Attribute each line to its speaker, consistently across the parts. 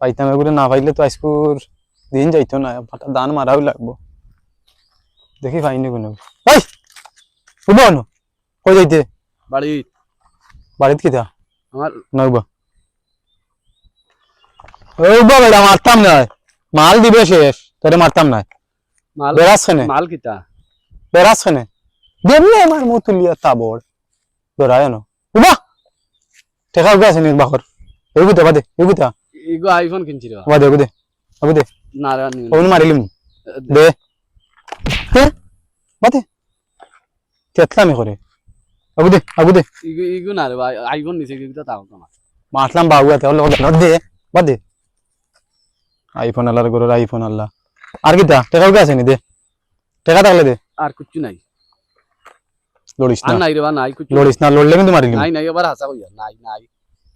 Speaker 1: পাইতাম এগুলো না পাইলে তো আজকুর দিন যাইতো না, দান মারাও লাগবো। দেখি পাইনি কোনো। ওই শুনো না, কই যাইতে?
Speaker 2: বাড়ি
Speaker 1: বাড়িত কিতা
Speaker 2: আমার
Speaker 1: নইবা ওইবা বেটা, মারতাম না, মাল দিবে শেষ, তোরে মারতাম না।
Speaker 2: মাল
Speaker 1: বেরাস খানে,
Speaker 2: মাল কিতা
Speaker 1: বেরাস খানে দেমনে আমার মুখ তুলিয়া তাবড় বেড়ায় না উবা টেকা উঠে আছে নিক বাকর এগুতা বাদে এগুতা
Speaker 2: ইগো আইফোন কিনছি রে
Speaker 1: বাদে এগুদে এগুদে
Speaker 2: না রে
Speaker 1: ওন মারিলিম দে হে বাদে তেতলামি করে এগুদে এগুদে
Speaker 2: ইগো ইগো না রে ভাই আইফোন নিছে কিতা তাও তো না
Speaker 1: মারলাম বাবুয়াতে হলো দে বাদে আইফোন আল্লাহর গরুর আইফোন আল্লাহ আর কিতা টেকা উঠে আছে নি দে টেকা থাকলে দে
Speaker 2: আর কিচ্ছু নাই
Speaker 1: লড়িস
Speaker 2: আর
Speaker 1: না
Speaker 2: নাই রে বা নাই কিচ্ছু
Speaker 1: লড়িস না, লড়লে কিন্তু মারিলিম
Speaker 2: নাই নাই এবার হাসা কইয়া নাই নাই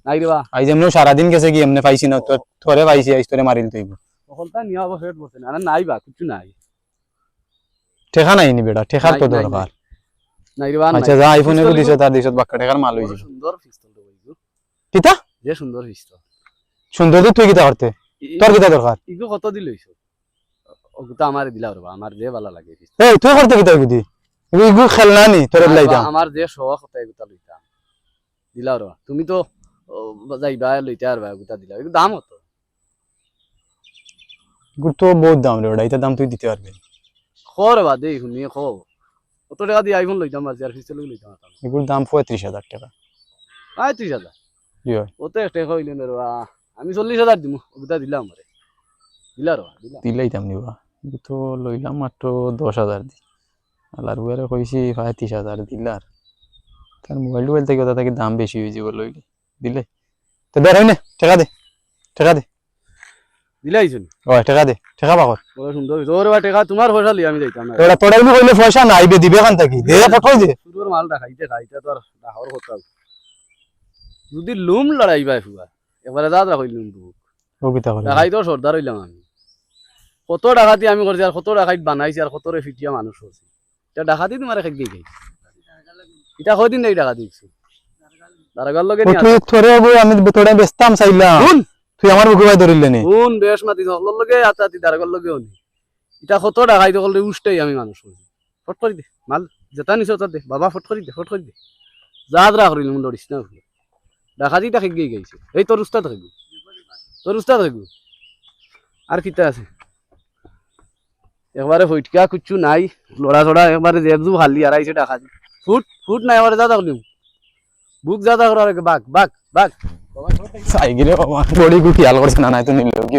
Speaker 2: নাই রে বা
Speaker 1: আই যেমন সারাদিন গেছে কি এমনি পাইছি না, তোরে পাইছি আইস তোরে মারিল তুই
Speaker 2: সকলটা নিয়া আবার ফেট বসে না নাই বা কিচ্ছু নাই
Speaker 1: ঠেকা নাই নি বেটা, ঠেকার তো
Speaker 2: নাই, নাই,
Speaker 1: দরকার।
Speaker 2: নাই রে বা
Speaker 1: আচ্ছা যা আইফোনে কো দিছে তার দিছত বাক্কা ঠেকার মাল হইছে
Speaker 2: সুন্দর পিস্তল রে ইগো
Speaker 1: কিতা
Speaker 2: যে সুন্দর পিস্তল
Speaker 1: সুন্দর তো তুই কিতা করতে, তোর কিতা দরকার?
Speaker 2: ইগো কত দিল হইছো ওগুতা আমারে দিলা রে বা আমার যে ভালো লাগে পিস্তল
Speaker 1: এই তুই করতে কিতা বুদ্ধি ইগু খেলনা নি তোরে লাইতাম
Speaker 2: আমার যে শখ হতে এগুতা লইতাম দিলা রে তুমি তো যাইবা লইতে আর বা এগুতা দিলা এগুলো দাম হতো
Speaker 1: ইগু তো বহুত দাম রে ওটা, এটা দাম তুই দিতে পারবি?
Speaker 2: খর বা দেই শুনি খ কত টাকা দিয়ে আইফোন লইতাম আর যার পিস্তল লইতাম
Speaker 1: ইগুর দাম 35,000 টাকা।
Speaker 2: 35,000
Speaker 1: কি হয়
Speaker 2: কত একটা কইলেন রে বা আমি 40,000 দিমু ওগুতা দিলাম আমারে দিলা রে দিলা
Speaker 1: দিলাইতাম নিবা, ইগু তো লইলাম মাত্র 10,000 দি, আলার বুয়ারে কইছি 35,000 দিলার, তার মোবাইল টোবাইল থেকে ওটা থেকে দাম বেশি হয়ে যাবে লইলে দিলে তো বের হই না, টাকা দে টাকা দে
Speaker 2: দিলাইছুন
Speaker 1: ওই টাকা দে টাকা পাকর
Speaker 2: বড় সুন্দর তোর বা টাকা তোমার পয়সা লিয়ে আমি যাইতাম না
Speaker 1: ওটা তোরা এমনি কইলে পয়সা নাই বে দিবে কান থাকি দে ফটই দে
Speaker 2: সুন্দর মাল দেখাইতে খাইতে তো আর ডাহর কথা যদি লুম লড়াইবা ফুয়া একবারে দাদা কইলুম তো
Speaker 1: ও কিতা করে
Speaker 2: দেখাই তো সর্দার হইলাম আমি কত ডাকাতি আমি করছি আর কত ডাকাইত বানাইছি আর কত রে ফিটিয়া মানুষ হচ্ছে এটা ডাকাতি তোমার খাই গই এটা কয়দিন এই ডাকাতি দিছি দারগার লগে
Speaker 1: ও তুই তোরে গো আমি তোরে বেচতাম চাইলাম
Speaker 2: শুন
Speaker 1: তুই আমার বুকে ভাই ধরিলে নি
Speaker 2: কোন বেশ মাতি সকলের লগে আতাতি দারগার লগে হনি এটা কত ডাকাইত করলে উষ্টাই আমি মানুষ হচ্ছি ফট করে দে মাল যেটা নিছ তা দে বাবা ফট করে দে যাদরা করিল লড়িস না ডাকাতিটা খাই গেছে এই তোর উস্তাদ থাকবো আর কিতা আছে একবারে ফইটকা কুচ্ছু নাই লড়া ছড়া একবারে জেবজু খালি আর আইছে ডাকাতি ফুট নাই একবারে দাদা করিম বুক দাদা করার বাঘ
Speaker 1: সাইকেলে বাবা বড়ি গুটি আল করছ না নাই তো নিল কি